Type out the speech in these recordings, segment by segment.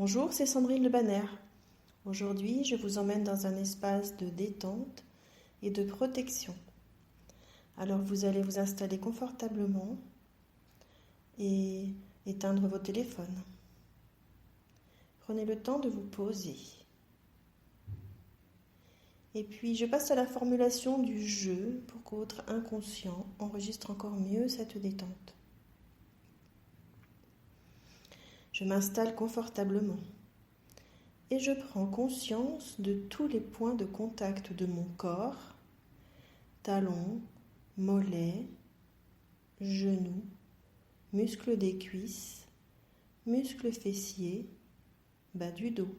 Bonjour, c'est Sandrine Le Banner. Aujourd'hui, je vous emmène dans un espace de détente et de protection. Alors, vous allez vous installer confortablement et éteindre vos téléphones. Prenez le temps de vous poser. Et puis, je passe à la formulation du jeu pour que votre inconscient enregistre encore mieux cette détente. Je m'installe confortablement et je prends conscience de tous les points de contact de mon corps, talons, mollets, genoux, muscles des cuisses, muscles fessiers, bas du dos,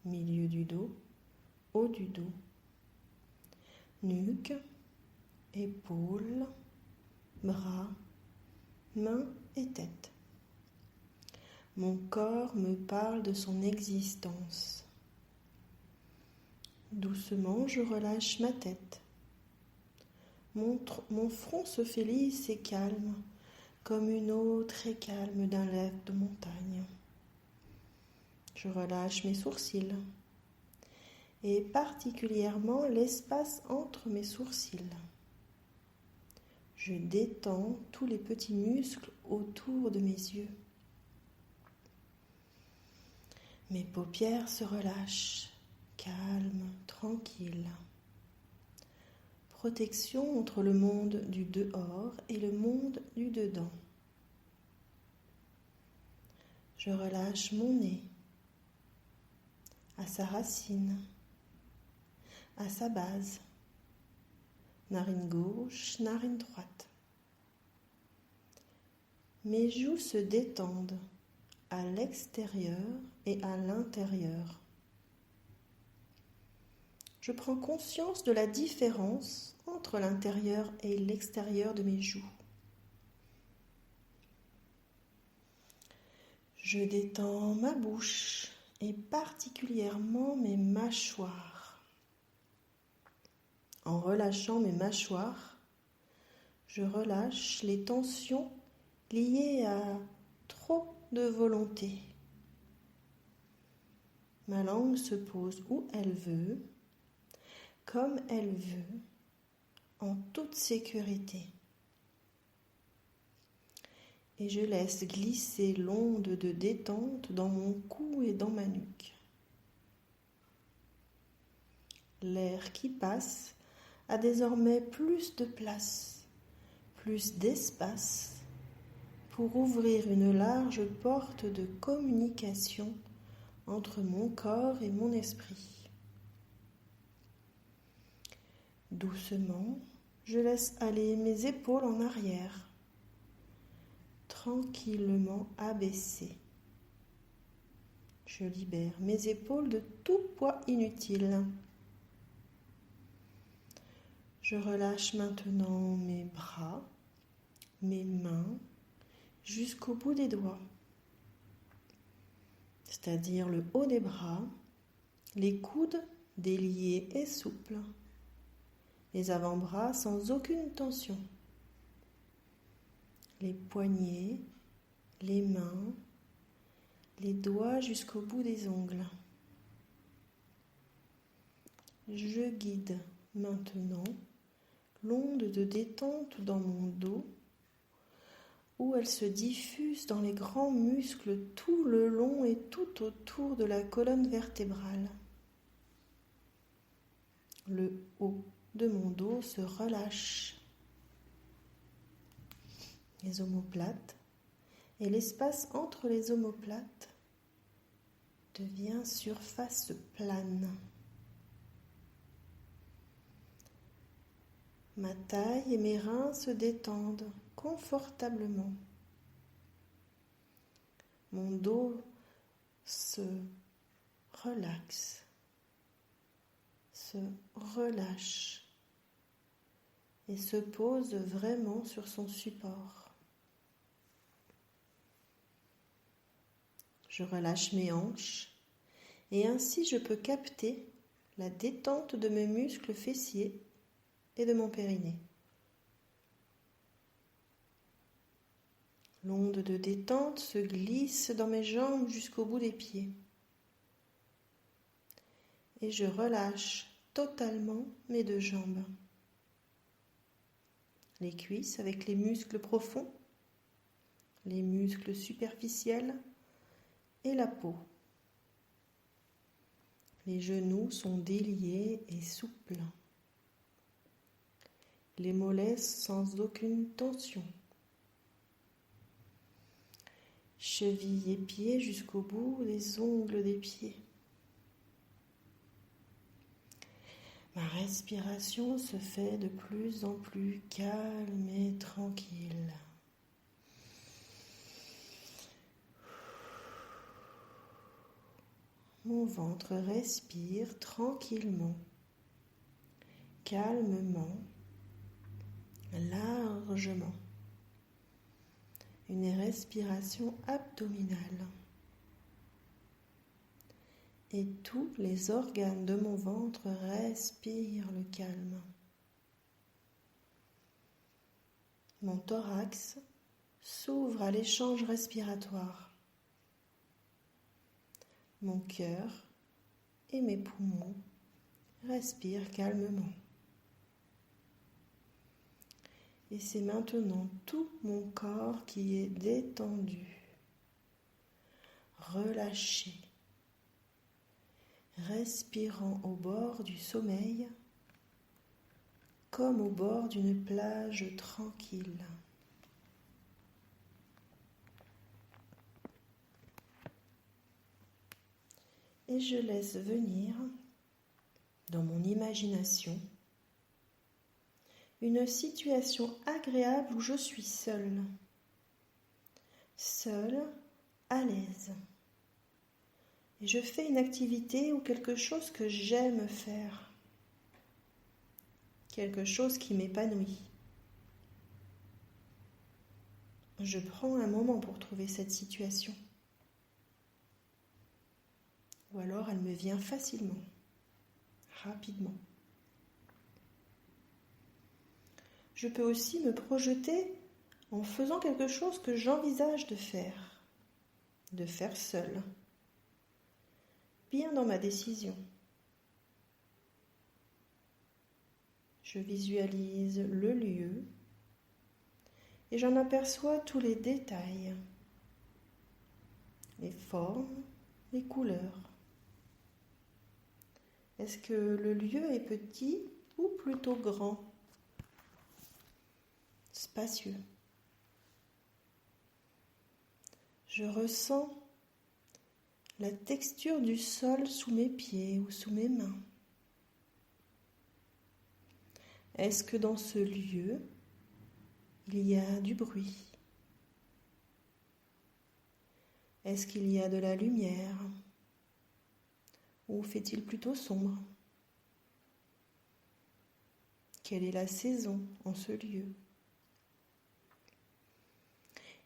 milieu du dos, haut du dos, nuque, épaules, bras, mains et tête. Mon corps me parle de son existence. Doucement, je relâche ma tête. Mon front se fait lisse et calme, comme une eau très calme d'un lac de montagne. Je relâche mes sourcils, et particulièrement l'espace entre mes sourcils. Je détends tous les petits muscles autour de mes yeux. Mes paupières se relâchent, calmes, tranquilles. Protection entre le monde du dehors et le monde du dedans. Je relâche mon nez à sa racine, à sa base, narine gauche, narine droite. Mes joues se détendent à l'extérieur et à l'intérieur. Je prends conscience de la différence entre l'intérieur et l'extérieur de mes joues. Je détends ma bouche et particulièrement mes mâchoires. En relâchant mes mâchoires, je relâche les tensions liées à trop de volonté. Ma langue se pose où elle veut, comme elle veut, en toute sécurité. Et je laisse glisser l'onde de détente dans mon cou et dans ma nuque. L'air qui passe a désormais plus de place, plus d'espace pour ouvrir une large porte de communication entre mon corps et mon esprit. Doucement, je laisse aller mes épaules en arrière, tranquillement abaissées. Je libère mes épaules de tout poids inutile. Je relâche maintenant mes bras, mes mains, jusqu'au bout des doigts, c'est-à-dire le haut des bras, les coudes déliés et souples, les avant-bras sans aucune tension, les poignets, les mains, les doigts jusqu'au bout des ongles. Je guide maintenant l'onde de détente dans mon dos, où elle se diffuse dans les grands muscles tout le long et tout autour de la colonne vertébrale. Le haut de mon dos se relâche. Les omoplates et l'espace entre les omoplates devient surface plane. Ma taille et mes reins se détendent confortablement. Mon dos se relaxe, se relâche et se pose vraiment sur son support. Je relâche mes hanches et ainsi je peux capter la détente de mes muscles fessiers et de mon périnée. L'onde de détente se glisse dans mes jambes jusqu'au bout des pieds. Et je relâche totalement mes deux jambes. Les cuisses avec les muscles profonds, les muscles superficiels et la peau. Les genoux sont déliés et souples. Les mollets sans aucune tension. Chevilles et pieds jusqu'au bout des ongles des pieds. Ma respiration se fait de plus en plus calme et tranquille. Mon ventre respire tranquillement, calmement, largement. Une respiration abdominale. Et tous les organes de mon ventre respirent le calme. Mon thorax s'ouvre à l'échange respiratoire. Mon cœur et mes poumons respirent calmement. Et c'est maintenant tout mon corps qui est détendu, relâché, respirant au bord du sommeil, comme au bord d'une plage tranquille. Et je laisse venir, dans mon imagination, une situation agréable où je suis seule, à l'aise. Et je fais une activité ou quelque chose que j'aime faire, quelque chose qui m'épanouit. Je prends un moment pour trouver cette situation. Ou alors elle me vient facilement, rapidement. Je peux aussi me projeter en faisant quelque chose que j'envisage de faire seule, bien dans ma décision. Je visualise le lieu et j'en aperçois tous les détails, les formes, les couleurs. Est-ce que le lieu est petit ou plutôt grand, spacieux? Je ressens la texture du sol sous mes pieds ou sous mes mains. Est-ce que dans ce lieu, il y a du bruit? Est-ce qu'il y a de la lumière? Ou fait-il plutôt sombre? Quelle est la saison en ce lieu?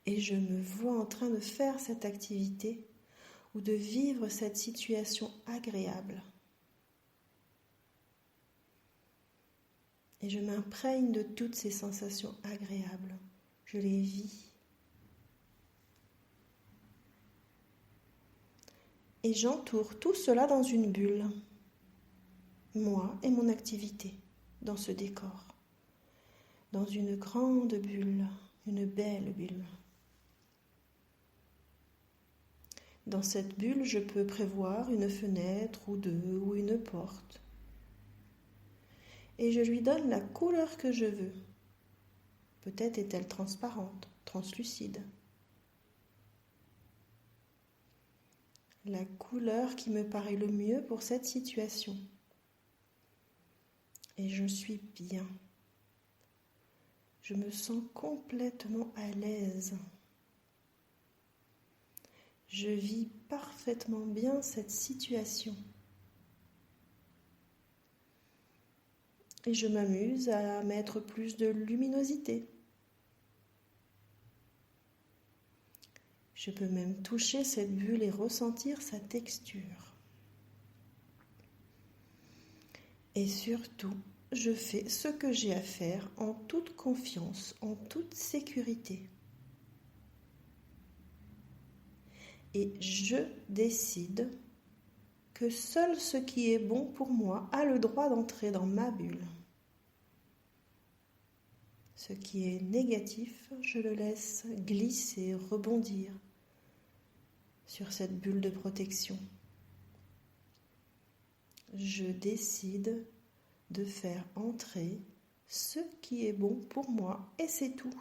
Et je me vois en train de faire cette activité ou de vivre cette situation agréable. Et je m'imprègne de toutes ces sensations agréables. Je les vis. Et j'entoure tout cela dans une bulle. Moi et mon activité dans ce décor. Dans une grande bulle, une belle bulle. Dans cette bulle, je peux prévoir une fenêtre ou deux ou une porte. Et je lui donne la couleur que je veux. Peut-être est-elle transparente, translucide. La couleur qui me paraît le mieux pour cette situation. Et je suis bien. Je me sens complètement à l'aise. Je vis parfaitement bien cette situation. Et je m'amuse à mettre plus de luminosité. Je peux même toucher cette bulle et ressentir sa texture. Et surtout, je fais ce que j'ai à faire en toute confiance, en toute sécurité. Et je décide que seul ce qui est bon pour moi a le droit d'entrer dans ma bulle. Ce qui est négatif, je le laisse glisser, rebondir sur cette bulle de protection. Je décide de faire entrer ce qui est bon pour moi et c'est tout.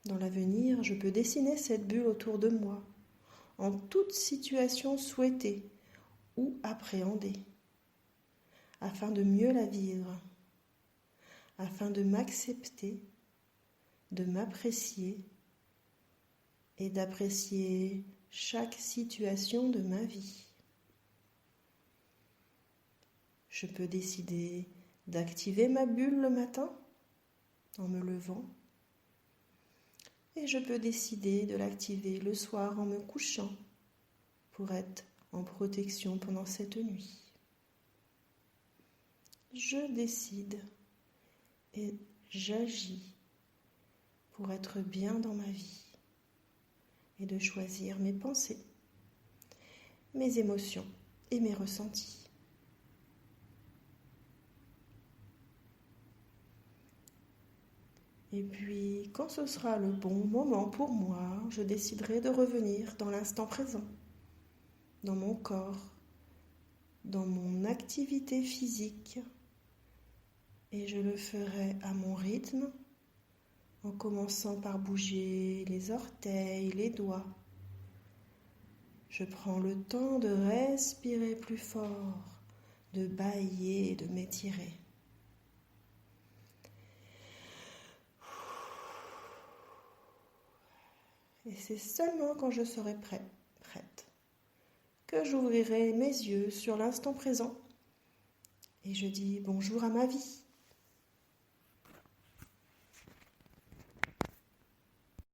Dans l'avenir, je peux dessiner cette bulle autour de moi, en toute situation souhaitée ou appréhendée, afin de mieux la vivre, afin de m'accepter, de m'apprécier et d'apprécier chaque situation de ma vie. Je peux décider d'activer ma bulle le matin en me levant et je peux décider de l'activer le soir en me couchant pour être en protection pendant cette nuit. Je décide et j'agis pour être bien dans ma vie et de choisir mes pensées, mes émotions et mes ressentis. Et puis, quand ce sera le bon moment pour moi, je déciderai de revenir dans l'instant présent, dans mon corps, dans mon activité physique, et je le ferai à mon rythme, en commençant par bouger les orteils, les doigts. Je prends le temps de respirer plus fort, de bâiller et de m'étirer. Et c'est seulement quand je serai prête, que j'ouvrirai mes yeux sur l'instant présent et je dis bonjour à ma vie.